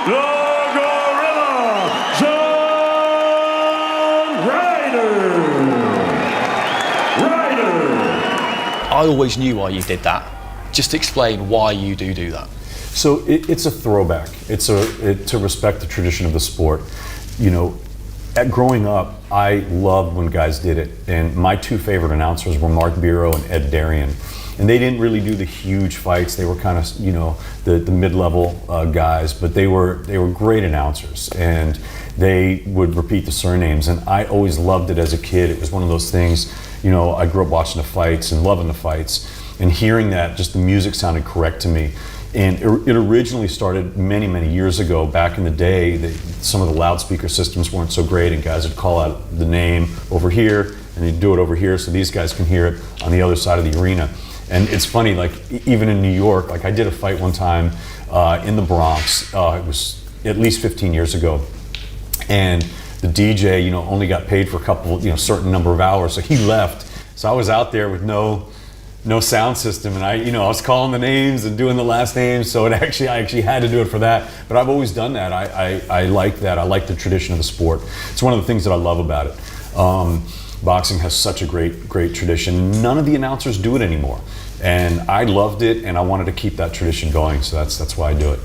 the Gorilla, John Ryder. I always knew why you did that. Just explain why you do that. So it's a throwback. It's to respect the tradition of the sport. You know, growing up, I loved when guys did it, and my two favorite announcers were Mark Biro and Ed Darian. And they didn't really do the huge fights. They were kind of, you know, the mid-level guys, but they were great announcers, and they would repeat the surnames. And I always loved it as a kid. It was one of those things, you know, I grew up watching the fights and loving the fights, and hearing that, just the music sounded correct to me. And it originally started many, many years ago. Back in the day, some of the loudspeaker systems weren't so great, and guys would call out the name over here, and they'd do it over here so these guys can hear it on the other side of the arena. And it's funny, like even in New York, like I did a fight one time in the Bronx. It was at least 15 years ago, and the DJ, you know, only got paid for a couple, you know, certain number of hours, so he left. So I was out there with no sound system, and I was calling the names and doing the last names. So I actually had to do it for that. But I've always done that. I like that. I like the tradition of the sport. It's one of the things that I love about it. Boxing has such a great tradition. None of the announcers do it anymore, and I loved it, and I wanted to keep that tradition going. So that's why I do it.